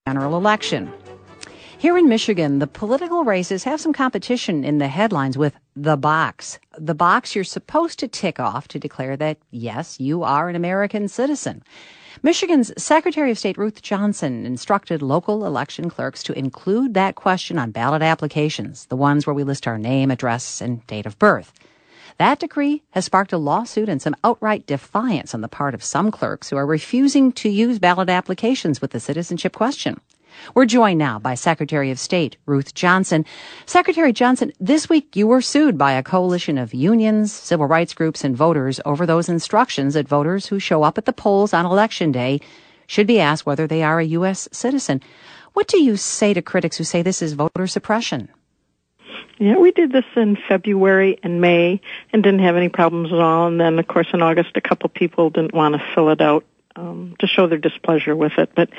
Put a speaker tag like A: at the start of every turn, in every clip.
A: general election. Here in Michigan, the political races have some competition in the headlines with the box. The box you're supposed to tick off to declare that, yes, you are an American citizen. Michigan's Secretary of State Ruth Johnson instructed local election clerks to include that question on ballot applications, the ones where we list our name, address, and date of birth. That decree has sparked a lawsuit and some outright defiance on the part of some clerks who are refusing to use ballot applications with the citizenship question. We're joined now by Secretary of State Ruth Johnson. Secretary Johnson, this week you were sued by a coalition of unions, civil rights groups, and voters over those instructions that voters who show up at the polls on Election Day should be asked whether they are a U.S. citizen. What do you say to critics who say this is voter suppression?
B: Yeah, we did this in February and May and didn't have any problems at all. And then, of course, in August, a couple people didn't want to fill it out to show their displeasure with it. But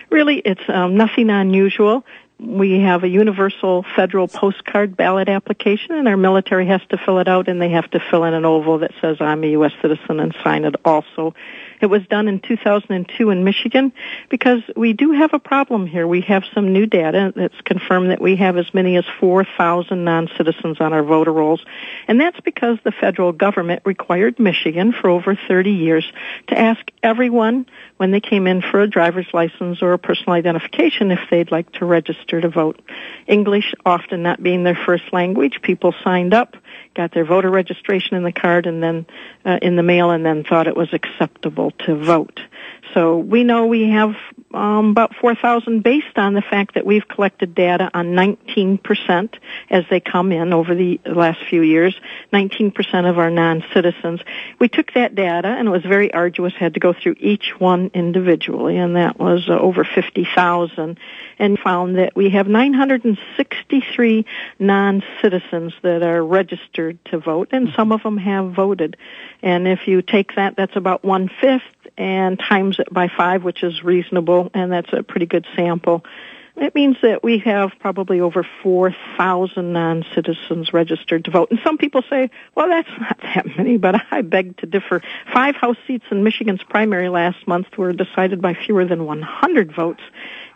B: really, it's nothing unusual. We have a universal federal postcard ballot application, and our military has to fill it out, and they have to fill in an oval that says, I'm a U.S. citizen, and sign it also. It was done in 2002 in Michigan because we do have a problem here. We have some new data that's confirmed that we have as many as 4,000 non-citizens on our voter rolls, and that's because the federal government required Michigan for over 30 years to ask everyone when they came in for a driver's license or a personal identification if they'd like to register to vote. English often not being their first language, people signed up, got their voter registration in the card and then in the mail, and then thought it was acceptable to vote. So we know we have about 4,000 based on the fact that we've collected data on 19% as they come in over the last few years, 19% of our non-citizens. We took that data, and it was very arduous, had to go through each one individually, and that was over 50,000, and found that we have 963 non-citizens that are registered to vote, and some of them have voted. And if you take that, that's about 1/5, and times it by 5, which is reasonable, and that's a pretty good sample. It means that we have probably over 4,000 non-citizens registered to vote. And some people say, well, that's not that many, but I beg to differ. 5 House seats in Michigan's primary last month were decided by fewer than 100 votes.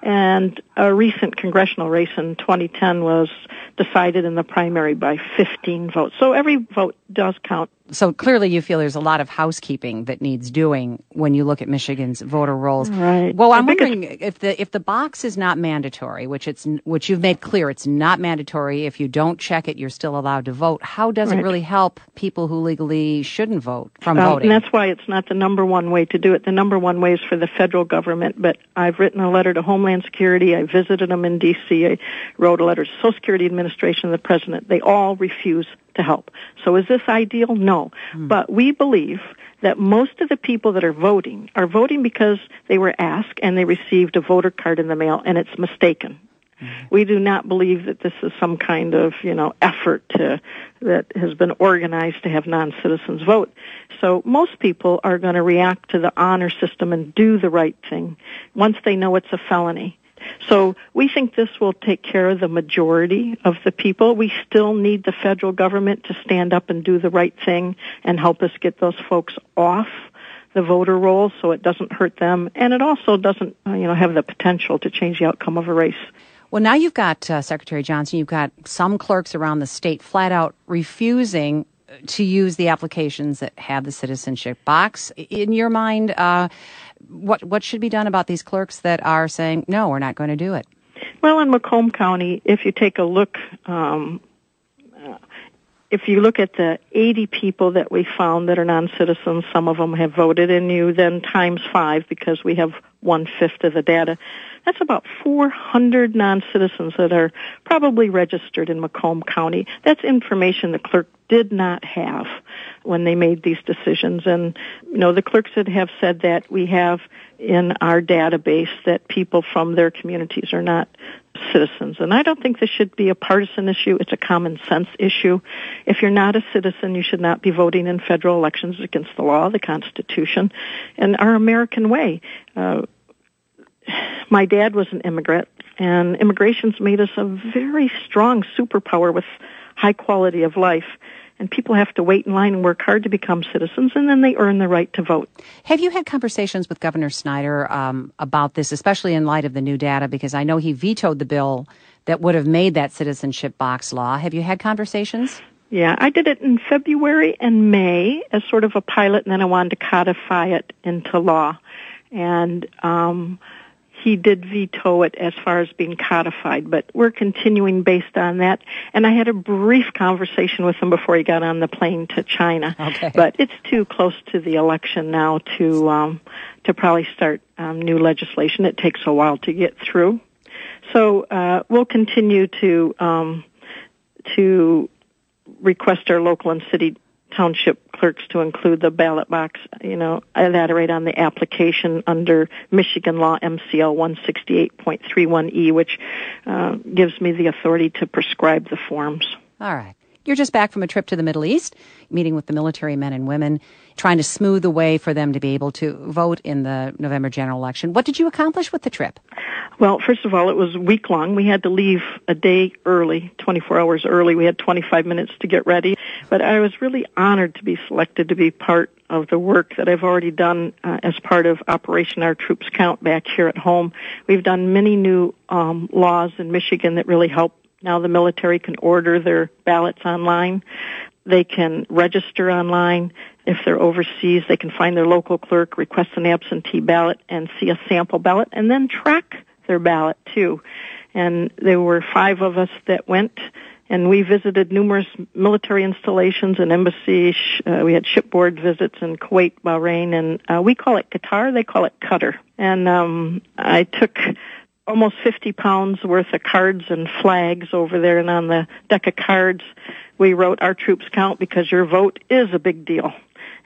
B: And a recent congressional race in 2010 was decided in the primary by 15 votes. So every vote does count.
A: So clearly you feel there's a lot of housekeeping that needs doing when you look at Michigan's voter rolls.
B: Right.
A: Well, I'm wondering if the box is not mandatory, which you've made clear it's not mandatory. If you don't check it, you're still allowed to vote. How does it really help people who legally shouldn't vote from voting?
B: And that's why it's not the number one way to do it. The number one way is for the federal government. But I've written a letter to Homeland Security. I visited them in D.C. I wrote a letter to Social Security Administration and the President. They all refuse to help. So is this ideal? No. But we believe that most of the people that are voting because they were asked and they received a voter card in the mail, and it's mistaken. We do not believe that this is some kind of, effort that has been organized to have non-citizens vote. So most people are going to react to the honor system and do the right thing once they know it's a felony. So we think this will take care of the majority of the people. We still need the federal government to stand up and do the right thing and help us get those folks off the voter roll so it doesn't hurt them. And it also doesn't, have the potential to change the outcome of a race.
A: Well, now you've got, Secretary Johnson, you've got some clerks around the state flat out refusing to use the applications that have the citizenship box. In your mind, what should be done about these clerks that are saying, no, we're not going to do it?
B: Well, in Macomb County, if you take a look, if you look at the 80 people that we found that are non-citizens, some of them have voted, and you then times 5 because we have 1/5 of the data. That's about 400 non-citizens that are probably registered in Macomb County. That's information the clerk did not have when they made these decisions. And, the clerks that have said that we have in our database that people from their communities are not citizens. And I don't think this should be a partisan issue. It's a common sense issue. If you're not a citizen, you should not be voting in federal elections against the law, the Constitution, and our American way. My dad was an immigrant, and immigration's made us a very strong superpower with high quality of life. and people have to wait in line and work hard to become citizens, and then they earn the right to vote.
A: Have you had conversations with Governor Snyder about this, especially in light of the new data? Because I know he vetoed the bill that would have made that citizenship box law. Have you had conversations?
B: Yeah, I did it in February and May as sort of a pilot, and then I wanted to codify it into law. And he did veto it as far as being codified, but we're continuing based on that. And I had a brief conversation with him before he got on the plane to China.
A: Okay.
B: But it's too close to the election now to probably start new legislation. It takes a while to get through. So we'll continue to request our local and city township clerks to include the ballot box, that right on the application under Michigan law MCL 168.31E, which gives me the authority to prescribe the forms.
A: All right. You're just back from a trip to the Middle East, meeting with the military men and women, trying to smooth the way for them to be able to vote in the November general election. What did you accomplish with the trip?
B: Well, first of all, it was a week long. We had to leave a day early, 24 hours early. We had 25 minutes to get ready. But I was really honored to be selected to be part of the work that I've already done as part of Operation Our Troops Count back here at home. We've done many new laws in Michigan that really help. Now the military can order their ballots online. They can register online. If they're overseas, they can find their local clerk, request an absentee ballot, and see a sample ballot, and then track their ballot, too. And there were 5 of us that went, and we visited numerous military installations and embassies. We had shipboard visits in Kuwait, Bahrain, and we call it Qatar. They call it Qatar. And I took almost 50 pounds worth of cards and flags over there, and on the deck of cards we wrote "Our Troops Count because your vote is a big deal."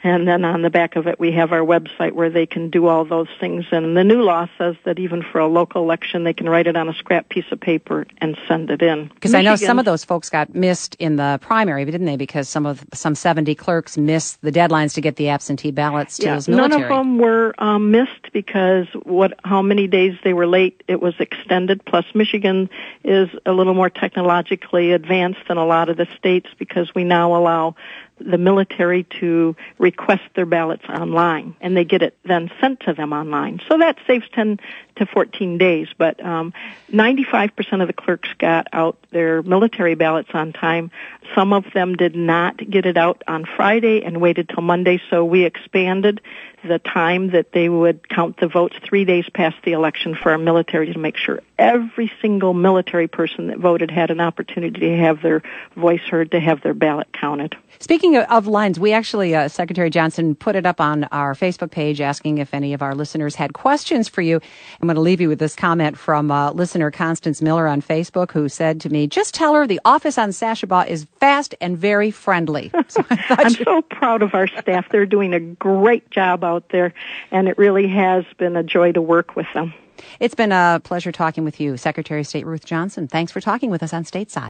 B: And then on the back of it, we have our website where they can do all those things. And the new law says that even for a local election, they can write it on a scrap piece of paper and send it in.
A: Because I know some of those folks got missed in the primary, didn't they? Because some 70 clerks missed the deadlines to get the absentee ballots to those military.
B: None of them were missed because how many days they were late, it was extended. Plus, Michigan is a little more technologically advanced than a lot of the states because we now allow the military to request their ballots online, and they get it then sent to them online. So that saves 10 to 14 days, but 95% of the clerks got out their military ballots on time. Some of them did not get it out on Friday and waited till Monday, so we expanded the time that they would count the votes 3 days past the election for our military to make sure every single military person that voted had an opportunity to have their voice heard, to have their ballot counted.
A: Speaking of lines, we actually, Secretary Johnson put it up on our Facebook page asking if any of our listeners had questions for you. I'm going to leave you with this comment from listener Constance Miller on Facebook, who said to me, "Just tell her the office on Sashabaw is fast and very friendly." So I'm
B: so proud of our staff. They're doing a great job out there, and it really has been a joy to work with them.
A: It's been a pleasure talking with you, Secretary of State Ruth Johnson. Thanks for talking with us on Stateside.